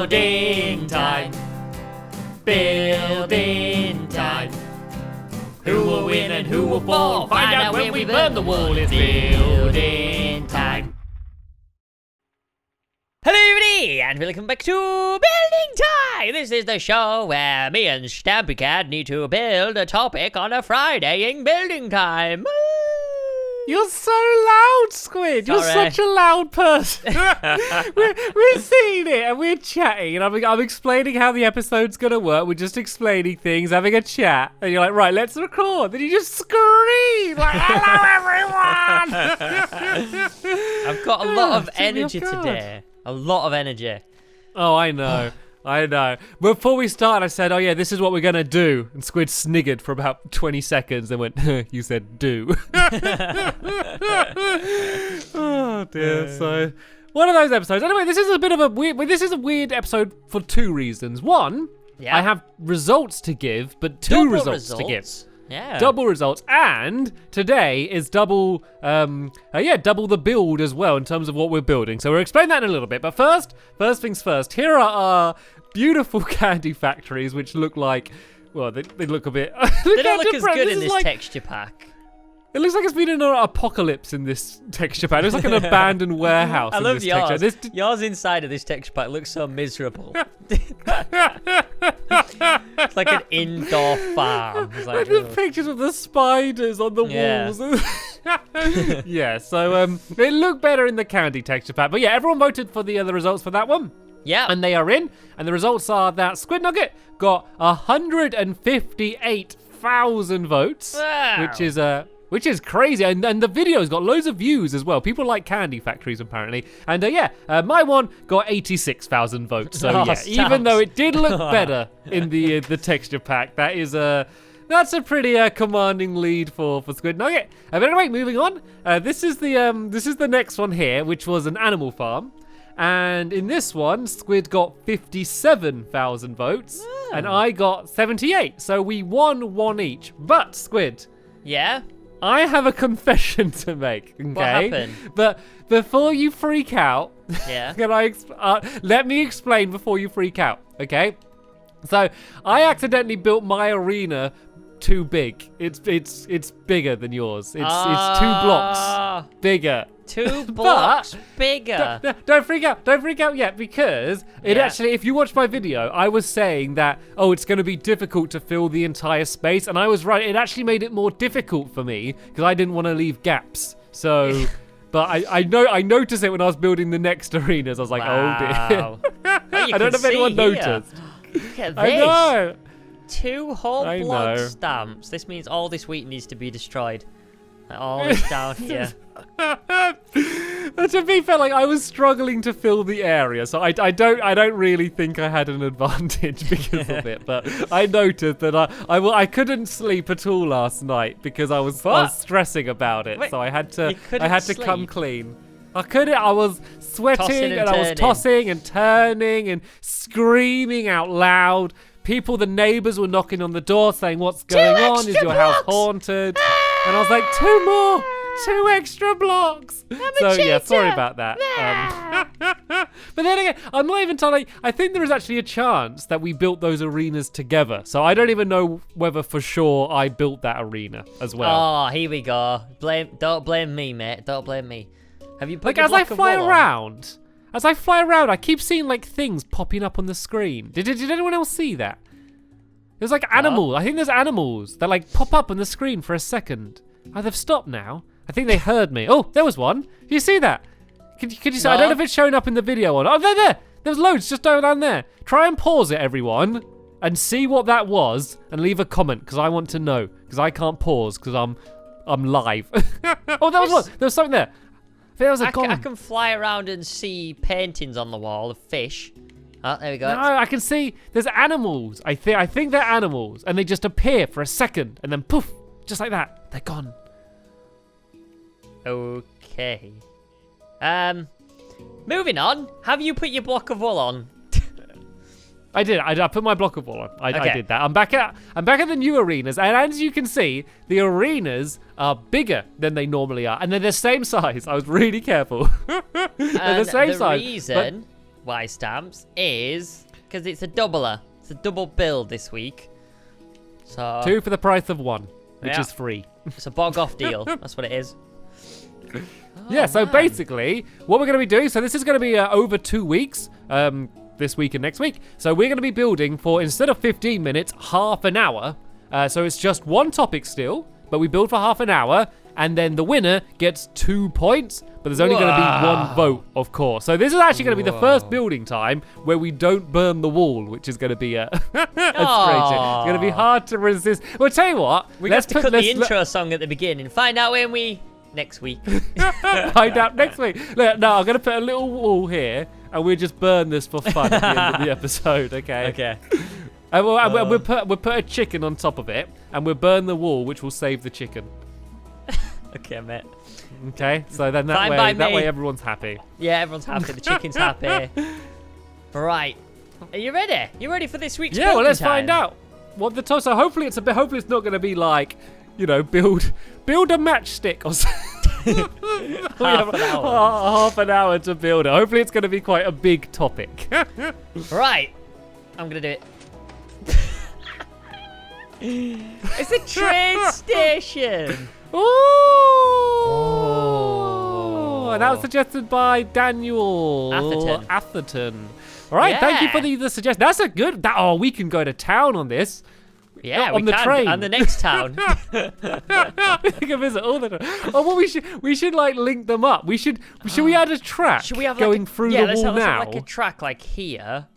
Building time. Building time. Who will win and who will fall? Find out when we burn the wall. It's building time. Hello everybody, and welcome back to Building Time! This is the show where me and Stampylonghead need to build a topic on a Friday in Building Time. You're so loud, Squid. You're such a loud person. we're seeing it and we're chatting, and I'm explaining how the episode's gonna work. We're just explaining things, having a chat, and you're like, right, let's record. Then you just scream like, "Hello, everyone!" I've got a lot of energy today. A lot of energy. Oh, I know. I know. Before we started, I said, oh yeah, this is what we're going to do. And Squid sniggered for about 20 seconds and went, you said do. Oh dear. So, one of those episodes. Anyway, this is a bit of a weird episode for two reasons. One, I have results to give, but two results to give. Yeah. Double results, and today is double the build as well in terms of what we're building. So we'll explain that in a little bit. But first things first. Here are our beautiful candy factories, which look like, well, they look a bit. They don't look as good in this texture pack. It looks like it's been in an apocalypse in this texture pack. It looks like an abandoned warehouse. I love yours. Texture. Yours inside of this texture pack looks so miserable. It's like an indoor farm. It's like the pictures of the spiders on the walls. Yeah, so it looked better in the candy texture pack. But yeah, everyone voted for the results for that one. Yeah. And they are in. And the results are that Squid Nugget got 158,000 votes, wow. which is crazy, and the video's got loads of views as well. People like candy factories apparently, and my one got 86,000 votes. So even though it did look better in the texture pack, that's a pretty commanding lead for Squid Nugget. But anyway, moving on. This is the next one here, which was an animal farm. And in this one, Squid got 57,000 votes, and I got 78. So we won one each. But Squid. Yeah? I have a confession to make, okay? What happened? But before you freak out, can I let me explain before you freak out, okay? So I accidentally built my arena too big. It's bigger than yours. It's 2 blocks bigger. 2 blocks bigger. Don't freak out yet, because it actually, if you watch my video, I was saying that, it's going to be difficult to fill the entire space, and I was right. It actually made it more difficult for me because I didn't want to leave gaps. So, but I noticed it when I was building the next arenas. I was like, oh dear. I don't know if anyone noticed. Look at this. I know. 2 whole block stamps. This means all this wheat needs to be destroyed. Like, all this down here. But to be fair, I was struggling to fill the area, so I don't really think I had an advantage because of it. But I noticed that I couldn't sleep at all last night because I was stressing about it. Wait, so I had to sleep? come clean. I was sweating and I was tossing and turning and screaming out loud. The neighbors were knocking on the door saying, "What's going on? Is your house haunted?" And I was like, 2 extra blocks. Sorry about that. But then again, I'm not even telling. I think there is actually a chance that we built those arenas together. So I don't even know whether for sure I built that arena as well. Oh, here we go. Don't blame me, mate. Don't blame me. Have you put as I fly around? As I fly around, I keep seeing things popping up on the screen. Did anyone else see that? There's animals. I think there's animals that pop up on the screen for a second. Oh, they've stopped now. I think they heard me. Oh, there was one. Do you see that? Could you see? No. I don't know if it's showing up in the video or not. Oh, there. There's loads just down there. Try and pause it, everyone, and see what that was, and leave a comment because I want to know. Because I can't pause because I'm live. Oh, there was one. There was something there. There was a golem. I can fly around and see paintings on the wall of fish. Oh, there we go. No, I can see there's animals. I think they're animals, and they just appear for a second, and then poof, just like that, they're gone. Okay. Moving on. Have you put your block of wool on? I did. I put my block of wool on. I did that. I'm back at the new arenas, and as you can see, the arenas are bigger than they normally are, and they're the same size. I was really careful. They're the same size. Reason wise stamps is because it's a doubler. It's a double build this week. So 2 for the price of 1, which Yeah. is free. it's a bog off deal. That's what it is. Yeah, so man. basically, what we're going to be doing, so this is going to be over 2 weeks, this week and next week. So we're going to be building for, instead of 15 minutes, half an hour. So it's just one topic still, but we build for half an hour, and then the winner gets 2 points, but there's only going to be 1 vote, of course. So this is actually going to be the first building time where we don't burn the wall, which is going to be a strange. It's going to be hard to resist. Well, tell you what. We have to cut the intro song at the beginning. Find out when we... Next week. Find out next week. Look, no, I'm going to put a little wall here, and we'll just burn this for fun at the end of the episode, okay? Okay. And we'll put a chicken on top of it, and we'll burn the wall, which will save the chicken. Okay, mate. Okay, so then Fine by that me. way everyone's happy. Yeah, everyone's happy. The chicken's happy. Right. Are you ready? You ready for this week's Yeah, well, building let's time? find out what the top. So hopefully it's not going to be like, build a matchstick or something. Half an hour. Half an hour to build it. Hopefully it's going to be quite a big topic. Right. I'm going to do it. It's a train station. Ooh! And that was suggested by Daniel Atherton. All right, thank you for the suggestion. That's a good. We can go to town on this. Yeah, on we the can. train. On the next town. We can visit all the. Oh, well, we should like link them up. Should we add a track? Should we have going through the let's wall have now? like a track like here.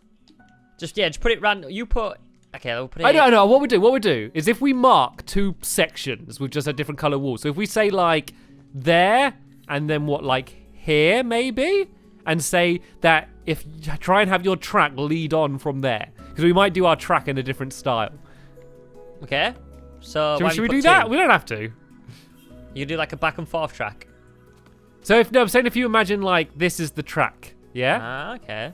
Just put it random. You put. Okay, we'll put it. I know. What we do is if we mark 2 sections with just a different color wall. So if we say like there and then like here maybe, and say that if try and have your track lead on from there, because we might do our track in a different style. Okay. So Should we do that? We don't have to. You do like a back and forth track. So I'm saying if you imagine like this is the track, yeah? Ah, okay.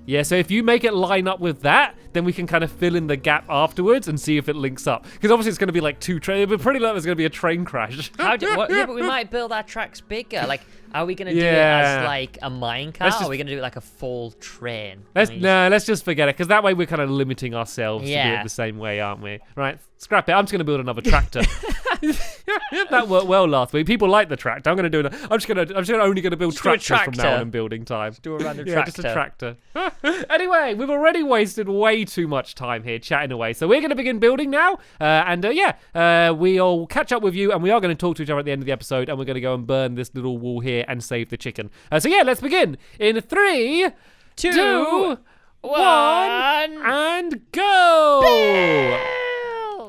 Yeah, so if you make it line up with that, then we can kind of fill in the gap afterwards and see if it links up. Because obviously it's going to be like 2 trains, but pretty likely there's going to be a train crash. Yeah, but we might build our tracks bigger. Like, are we going to do it as like a minecart, or are we going to do it like a full train? Let's just forget it, because that way we're kind of limiting ourselves to do Yeah. it the same way, aren't we? Right, scrap it. I'm just going to build another tractor. That worked well last week. People like the tractor. I'm going to do it. I'm just only going to build Just do a tractors from now tractor. on in building time. Do a random Yeah, just a tractor. Anyway, we've already wasted way too much time here chatting away. So we're going to begin building now. We'll catch up with you, and we are going to talk to each other at the end of the episode, and we're going to go and burn this little wall here and save the chicken. Let's begin. In 3, 2, 1, and go!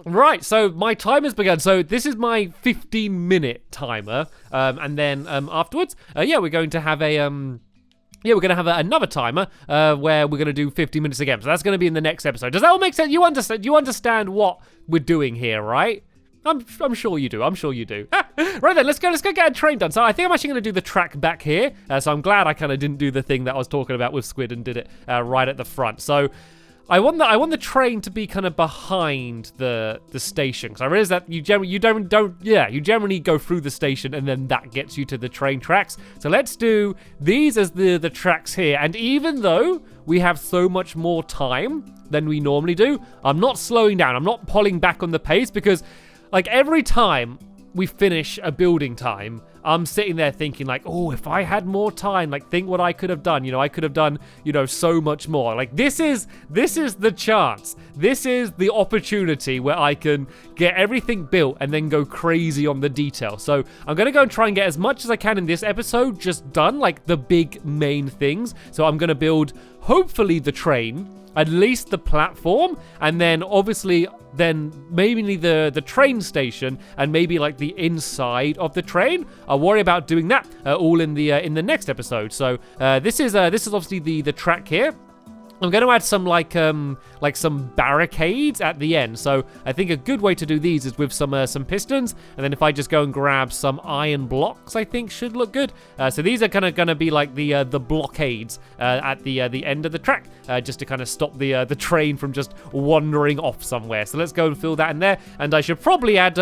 Right, so my timer's begun. So this is my 15-minute timer, and then afterwards, we're going to have another timer where we're going to do 50 minutes again. So that's going to be in the next episode. Does that all make sense? You understand what we're doing here, right? I'm sure you do. Right then, let's go get a train done. So I think I'm actually going to do the track back here. So I'm glad I kind of didn't do the thing that I was talking about with Squid and did it right at the front. So I want the train to be kind of behind the station, because I realize that you generally go through the station and then that gets you to the train tracks. So let's do these as the tracks here. And even though we have so much more time than we normally do, I'm not slowing down. I'm not pulling back on the pace, because like every time we finish a building time, I'm sitting there thinking like, oh, if I had more time, like think what I could have done. I could have done, so much more. Like this is the chance. This is the opportunity where I can get everything built and then go crazy on the detail. So I'm going to go and try and get as much as I can in this episode just done, like the big main things. So I'm going to build, hopefully, the train, at least the platform, and then obviously maybe the train station, and maybe like the inside of the train. I'll worry about doing that all in the next episode. So this is obviously the track here. I'm going to add some like some barricades at the end. So I think a good way to do these is with some pistons, and then if I just go and grab some iron blocks, I think should look good. So these are kind of going to be like the blockades at the end of the track, just to kind of stop the train from just wandering off somewhere. So let's go and fill that in there, and I should probably add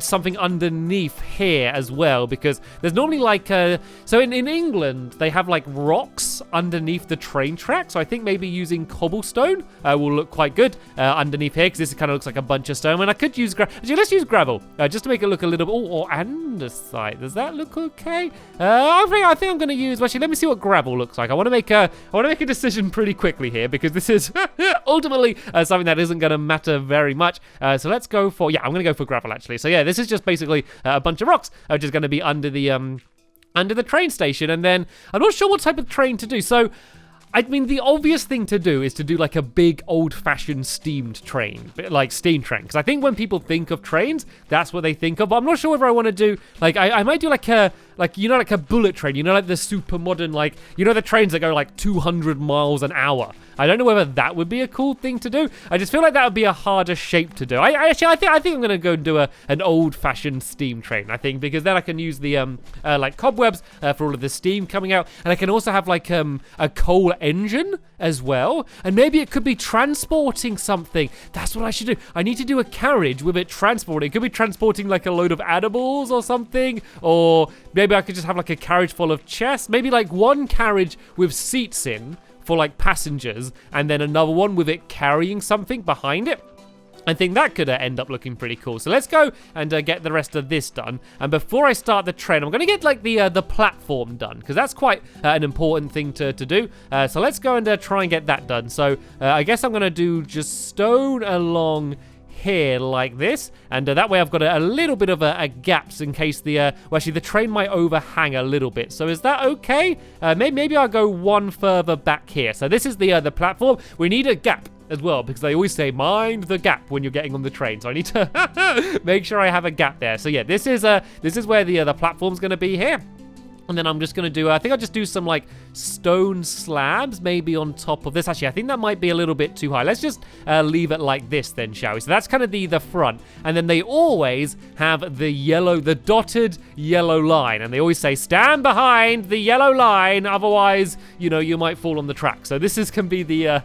something underneath here as well, because there's normally like so in England they have like rocks underneath the train track, so I think maybe using cobblestone will look quite good underneath here, because this kind of looks like a bunch of stone. And I could use actually, let's use gravel just to make it look a little bit. Or andesite. Does that look okay? I think I'm going to use. Actually, let me see what gravel looks like. I want to make a decision pretty quickly here, because this is ultimately something that isn't going to matter very much. So let's go for I'm going to go for gravel actually. So yeah, this is just basically a bunch of rocks, which is going to be under the train station. And then I'm not sure what type of train to do. So I mean, the obvious thing to do is to do like a big old-fashioned steamed train, like steam train. Because I think when people think of trains, that's what they think of. But I'm not sure whether I want to do, like, I might do like a bullet train, like the super modern, like, the trains that go like 200 miles an hour. I don't know whether that would be a cool thing to do. I just feel like that would be a harder shape to do. I think I'm going to go and do an old-fashioned steam train, I think, because then I can use the like cobwebs for all of the steam coming out. And I can also have like a coal engine as well, and maybe it could be transporting something. That's what I should do. I need to do a carriage with it transporting. It could be transporting like a load of animals or something, or maybe I could just have like a carriage full of chests. Maybe like one carriage with seats in for like passengers, and then another one with it carrying something behind it. I think that could end up looking pretty cool. So let's go and get the rest of this done. And before I start the train, I'm going to get like the platform done, because that's quite an important thing to do. So let's go and try and get that done. So I guess I'm going to do just stone along here like this, and that way I've got a little bit of a gaps in case actually the train might overhang a little bit. So is that okay? Maybe I'll go one further back here. So this is the platform. We need a gap as well, because they always say mind the gap when you're getting on the train. So I need to make sure I have a gap there. So yeah, this is where the platform's going to be here. And then I'm just going to do, I think I'll just do some like stone slabs maybe on top of this. Actually, I think that might be a little bit too high. Let's just leave it like this then, shall we? So that's kind of the front. And then they always have the dotted yellow line. And they always say, stand behind the yellow line. Otherwise, you might fall on the track. So this can be the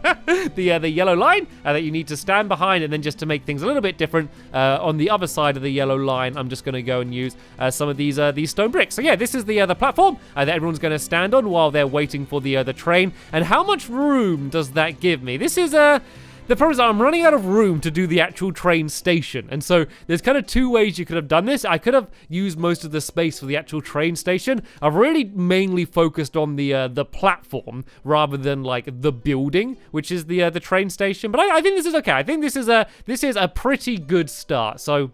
yellow line that you need to stand behind. And then just to make things a little bit different, on the other side of the yellow line, I'm just going to go and use some of these stone bricks. So yeah, this is the platform that everyone's going to stand on while they're waiting for the train. And how much room does that give me? This is the problem is I'm running out of room to do the actual train station. And so there's kind of two ways you could have done this. I could have used most of the space for the actual train station. I've really mainly focused on the platform rather than like the building, which is the train station. But I think this is okay. I think this is a pretty good start. So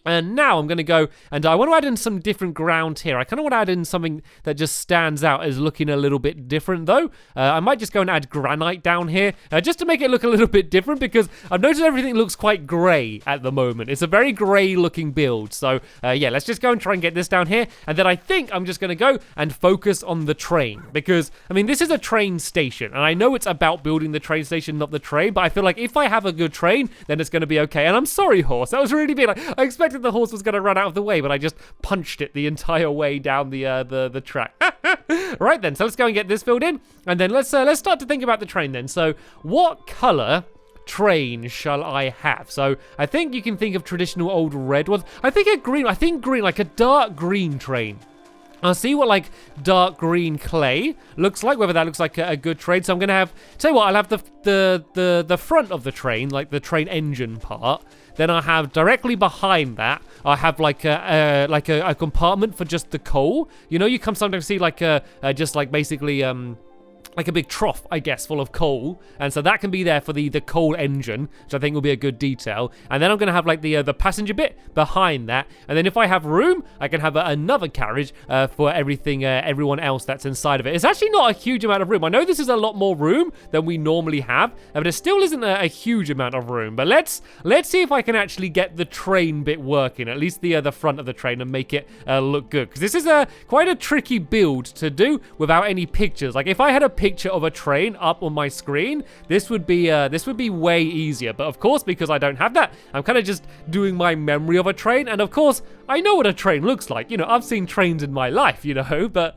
and now I'm going to go, and I want to add in some different ground here. I kind of want to add in something that just stands out as looking a little bit different, though. I might just go and add granite down here, just to make it look a little bit different, because I've noticed everything looks quite grey at the moment. It's a very grey-looking build. So, yeah, let's just go and try and get this down here. And then I think I'm just going to go and focus on the train, because, I mean, this is a train station, and I know it's about building the train station, not the train, but I feel like if I have a good train, then it's going to be okay. And I'm sorry, horse. That was really big. I expected the horse was going to run out of the way, but I just punched it the entire way down the track. Right then, so let's go and get this filled in, and then let's start to think about the train then. So what color train shall I have? So I think you can think of traditional old red ones. I think green, like a dark green train. I'll see what like dark green clay looks like, whether that looks like a good train. So I'm gonna tell you what, I'll have the front of the train, like the train engine part. Then I have directly behind that, I have like a compartment for just the coal. You can sometimes see like just like basically like a big trough, I guess, full of coal. And so that can be there for the coal engine, which I think will be a good detail. And then I'm going to have like the passenger bit behind that. And then if I have room, I can have another carriage for everyone else that's inside of it. It's actually not a huge amount of room. I know this is a lot more room than we normally have, but it still isn't a huge amount of room. But let's see if I can actually get the train bit working, at least the front of the train, and make it look good. Because this is quite a tricky build to do without any pictures. Like if I had a picture of a train up on my screen, this would be way easier. But of course, because I don't have that, I'm kind of just doing my memory of a train. And of course, I know what a train looks like. You know, I've seen trains in my life, you know, but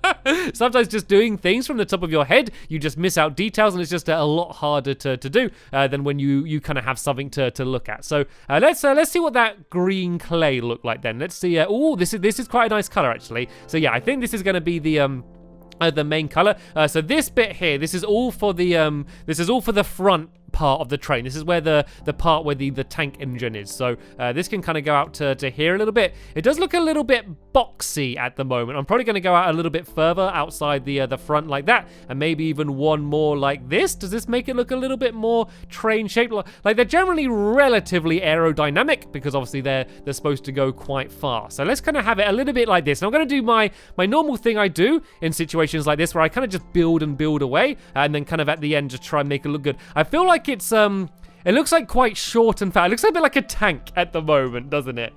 sometimes just doing things from the top of your head, you just miss out details, and it's just a lot harder to do than when you kind of have something to look at. So let's see what that green clay looked like then. Let's see. Oh, this is quite a nice color actually. So yeah, I think this is going to be the main color. So this bit here, this is all for the front part of the train. This is where the part where the tank engine is. So this can kind of go out to here a little bit. It does look a little bit boxy at the moment. I'm probably going to go out a little bit further outside the front like that, and maybe even one more like this. Does this make it look a little bit more train shaped? Like they're generally relatively aerodynamic because obviously they're supposed to go quite fast. So let's kind of have it a little bit like this. And I'm going to do my normal thing I do in situations like this, where I kind of just build and build away, and then kind of at the end just try and make it look good. I feel like it looks like quite short and fat. It looks a bit like a tank at the moment, doesn't it?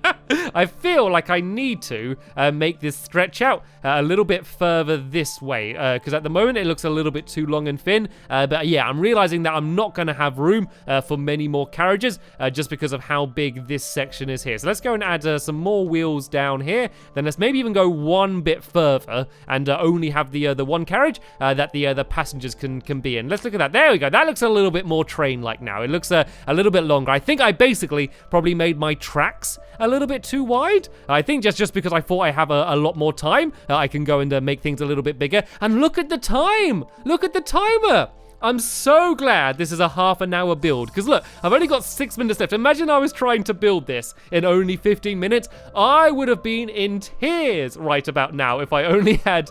I feel like I need to make this stretch out a little bit further this way, because at the moment it looks a little bit too long and thin. But yeah, I'm realizing that I'm not going to have room for many more carriages just because of how big this section is here. So let's go and add some more wheels down here. Then let's maybe even go one bit further and only have the one carriage that the passengers can be in. Let's look at that. There we go. That looks a little bit more train-like now. It looks a little bit longer. I think I basically probably made my tracks a little bit too wide. I think just because I thought I have a lot more time, I can go and make things a little bit bigger. And look at the time. Look at the timer. I'm so glad this is a half an hour build, because look, I've only got 6 minutes left. Imagine I was trying to build this in only 15 minutes. I would have been in tears right about now if I only had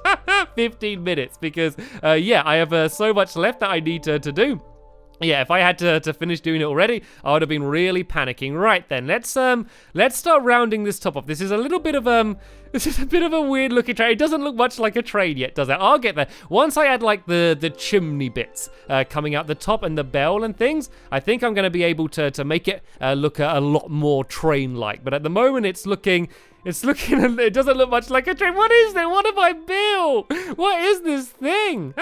15 minutes, because yeah, I have so much left that I need to do. Yeah, if I had to finish doing it already, I would have been really panicking. Right then, let's start rounding this top off. This is a little bit of this is a bit of a weird looking train. It doesn't look much like a train yet, does it? I'll get there. Once I add like the chimney bits coming out the top and the bell and things, I think I'm going to be able to make it look a lot more train-like. But at the moment, it doesn't look much like a train. What is it? What have I built? What is this thing?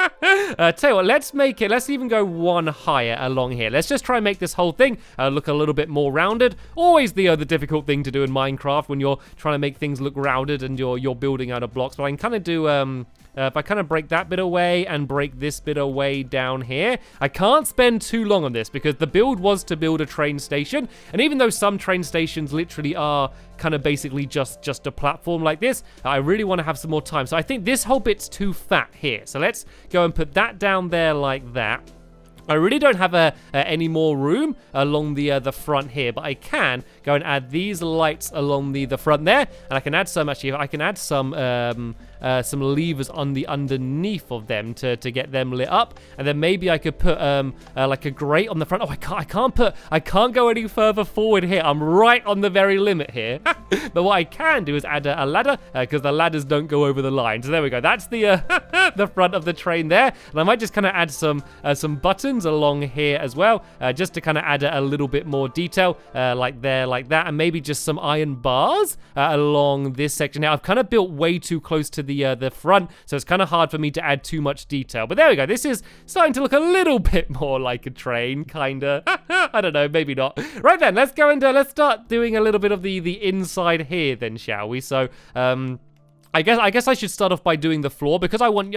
Tell you what, let's even go one higher along here. Let's just try and make this whole thing look a little bit more rounded. Always the difficult thing to do in Minecraft when you're trying to make things look rounded and you're building out of blocks. But I can kind of do if I kind of break that bit away and break this bit away down here. I can't spend too long on this because the build was to build a train station. And even though some train stations literally are kind of basically just a platform like this, I really want to have some more time. So I think this whole bit's too fat here. So let's go and put that down there like that. I really don't have any more room along the front here, but I can go and add these lights along the front there, and I can add some, actually, I can add some levers on the underneath of them to get them lit up, and then maybe I could put like a grate on the front. Oh, I can't go any further forward here. I'm right on the very limit here. But what I can do is add a ladder, because the ladders don't go over the line. So there we go. That's the the front of the train there, and I might just kind of add some buttons along here as well, just to kind of add a little bit more detail, like there, like that, and maybe just some iron bars along this section. Now I've kind of built way too close to the front, so it's kind of hard for me to add too much detail. But there we go. This is starting to look a little bit more like a train, kinda. I don't know, maybe not. Right then, let's go and let's start doing a little bit of the inside here then, shall we? So I guess I should start off by doing the floor, because I want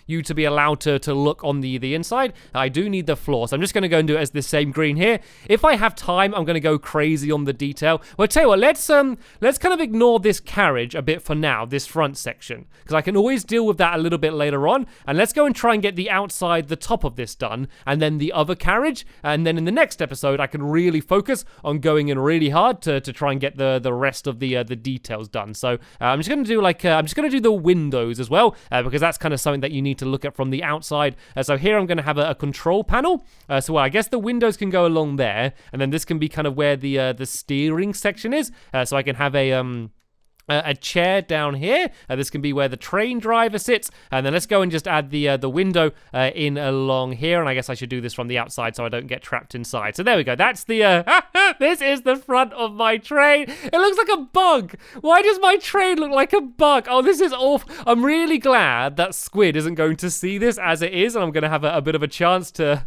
you to be allowed to look on the inside. I do need the floor, so I'm just going to go and do it as the same green here. If I have time, I'm going to go crazy on the detail. Well, tell you what, let's kind of ignore this carriage a bit for now, this front section, because I can always deal with that a little bit later on. And let's go and try and get the outside, the top of this done, and then the other carriage. And then in the next episode, I can really focus on going in really hard to try and get the rest of the details done. So I'm just going to do like I'm just going to do the windows as well, because that's kind of something that you need to look at from the outside. So here I'm going to have a control panel. So I guess the windows can go along there, and then this can be kind of where the steering section is. So I can have a chair down here. This can be where the train driver sits. And then let's go and just add the window in along here. And I guess I should do this from the outside so I don't get trapped inside. So there we go. That's the, this is the front of my train. It looks like a bug. Why does my train look like a bug? Oh, this is awful. I'm really glad that Squid isn't going to see this as it is. And I'm going to have a bit of a chance to,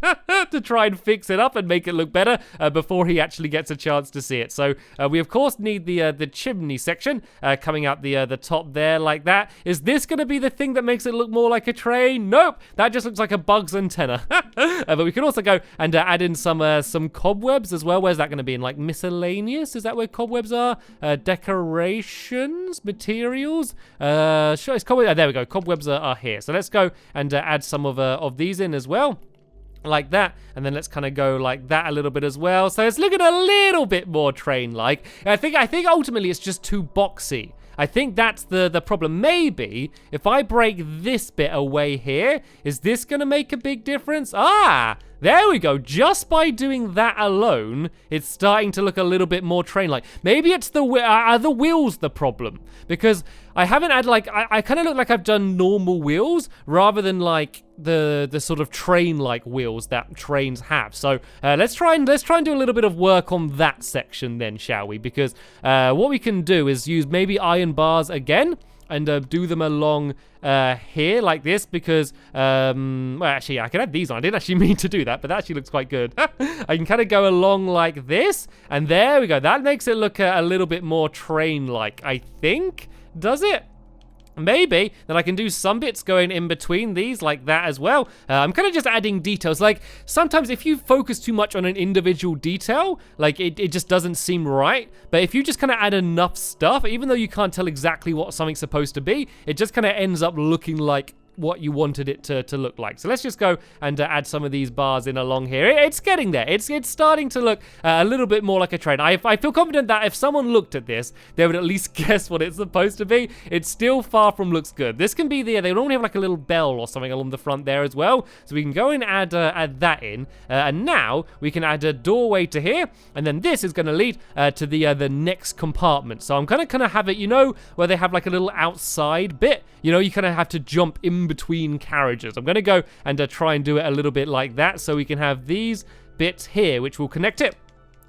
to try and fix it up and make it look better before he actually gets a chance to see it. So we, of course, need the chimney section coming out the top there like that. Is this going to be the thing that makes it look more like a train? Nope, that just looks like a bug's antenna. But we can also go and add in some cobwebs as well. Where's that going to be in, like, miscellaneous? Is that where cobwebs are? Decorations, materials. Sure, it's cobwebs. There we go. Cobwebs are here. So let's go and add some of these in as well. Like that, and then let's kind of go like that a little bit as well. So it's looking a little bit more train-like. I think ultimately it's just too boxy. I think that's the problem. Maybe if I break this bit away here, is this going to make a big difference? Ah, there we go. Just by doing that alone, it's starting to look a little bit more train-like. Maybe it's the wheels the problem, because I haven't had, like, I kind of look like I've done normal wheels rather than like the sort of train-like wheels that trains have. So let's try and do a little bit of work on that section then, shall we? Because what we can do is use maybe iron bars again and do them along here like this, because well, actually I can add these on. I didn't actually mean to do that, but that actually looks quite good. I can kind of go along like this, and there we go. That makes it look a little bit more train-like, I think. Does it? Maybe. Then I can do some bits going in between these like that as well. I'm kind of just adding details. Like, sometimes if you focus too much on an individual detail, like it just doesn't seem right. But if you just kind of add enough stuff, even though you can't tell exactly what something's supposed to be, it just kind of ends up looking like what you wanted it to look like. So let's just go and add some of these bars in along here. It's getting there. It's starting to look a little bit more like a train. I feel confident that if someone looked at this, they would at least guess what it's supposed to be. It's still far from looks good. This can be they normally have like a little bell or something along the front there as well. So we can go and add that in. And now we can add a doorway to here. And then this is going to lead to the next compartment. So I'm going to kind of have it, you know, where they have like a little outside bit. You know, you kind of have to jump in between carriages. I'm going to go and try and do it a little bit like that, so we can have these bits here, which will connect it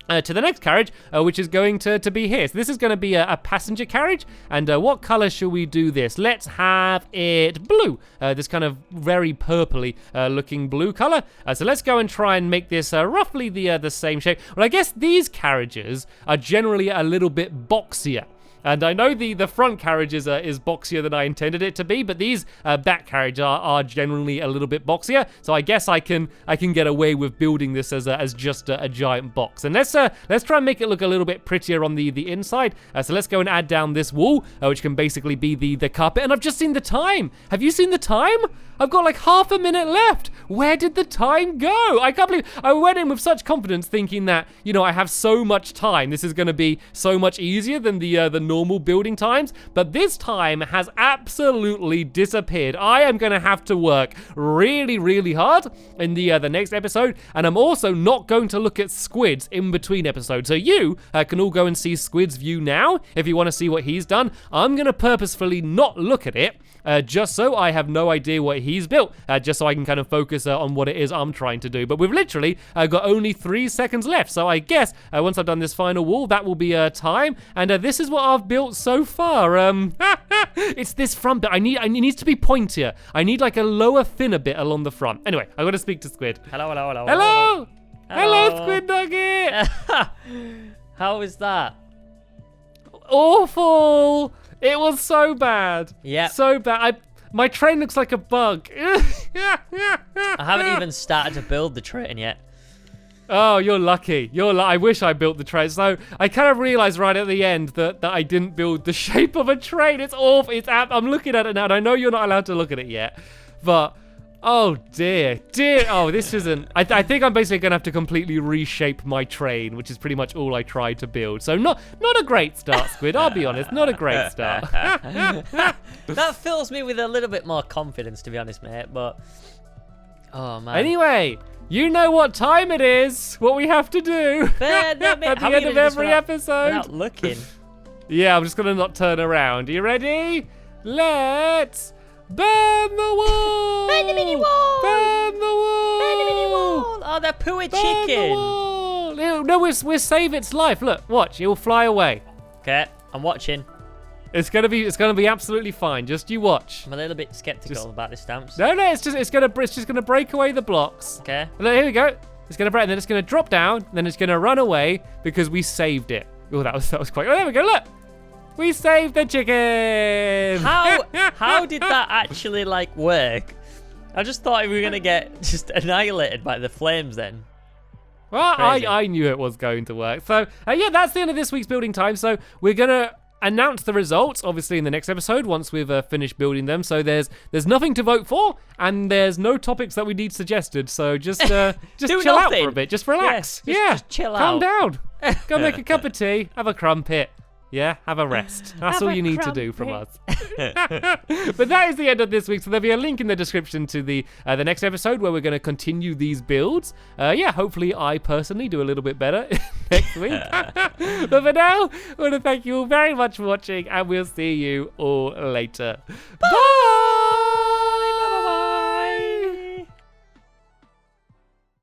to the next carriage, which is going to be here. So this is going to be a passenger carriage. And what color shall we do this? Let's have it blue. This kind of very purpley looking blue color. So let's go and try and make this roughly the same shape. Well, I guess these carriages are generally a little bit boxier. And I know the front carriage is boxier than I intended it to be, but these back carriage are generally a little bit boxier. So I guess I can get away with building this as just a giant box. And let's try and make it look a little bit prettier on the inside. So let's go and add down this wall, which can basically be the carpet. And I've just seen the time. Have you seen the time? I've got like half a minute left. Where did the time go? I can't believe I went in with such confidence thinking that, you know, I have so much time. This is going to be so much easier than the normal building times. But this time has absolutely disappeared. I am going to have to work really, really hard in the next episode. And I'm also not going to look at Squid's in between episodes. So you can all go and see Squid's view now if you want to see what he's done. I'm going to purposefully not look at it. Just so I have no idea what he's built, just so I can kind of focus on what it is I'm trying to do. But we've literally got only 3 seconds left, so I guess once I've done this final wall, that will be time. And this is what I've built so far. It's this front bit. It needs to be pointier. I need like a lower, thinner bit along the front. Anyway, I got to speak to Squid. Hello. Hello, Squid Nugget. How is that? Awful. It was so bad. Yeah. So bad. My train looks like a bug. I haven't even started to build the train yet. Oh, you're lucky. I wish I built the train. So I kind of realized right at the end that I didn't build the shape of a train. It's awful. I'm looking at it now, and I know you're not allowed to look at it yet. But, oh dear. Oh, this isn't... I think I'm basically going to have to completely reshape my train, which is pretty much all I tried to build. So not a great start, Squid. I'll be honest. Not a great start. That fills me with a little bit more confidence, to be honest, mate. But, oh, man. Anyway... You know what time it is, what we have to do Fair, no, mate. at the end of every episode. Without looking. Yeah, I'm just gonna not turn around. Are you ready? Let's burn the wall! Burn the mini wall! Burn the wall! Burn the mini wall! Oh, the poor Burn the chicken! wall! No, we'll save its life. Look, watch, it will fly away. Okay, I'm watching. It's gonna be absolutely fine. Just you watch. I'm a little bit skeptical about the stamps. No, it's just gonna break away the blocks. Okay. Look, here we go. It's gonna break, and then it's gonna drop down, and then it's gonna run away because we saved it. Oh, that was quite. Oh, there we go. Look, we saved the chicken. How did that actually like work? I just thought we were gonna get just annihilated by the flames then. Well, Crazy. I knew it was going to work. So yeah, that's the end of this week's building time. So we're gonna announce the results, obviously, in the next episode once we've finished building them. So there's nothing to vote for, and there's no topics that we need suggested. So just chill out for a bit, just relax. Just chill calm out. down. Go make a cup of tea, have a crumpet. Yeah, have a rest. That's Have all a you need to do from us. crumpet. But that is the end of this week. So there'll be a link in the description to the next episode where we're going to continue these builds. Hopefully I personally do a little bit better next week. But for now, I want to thank you all very much for watching, and we'll see you all later. Bye!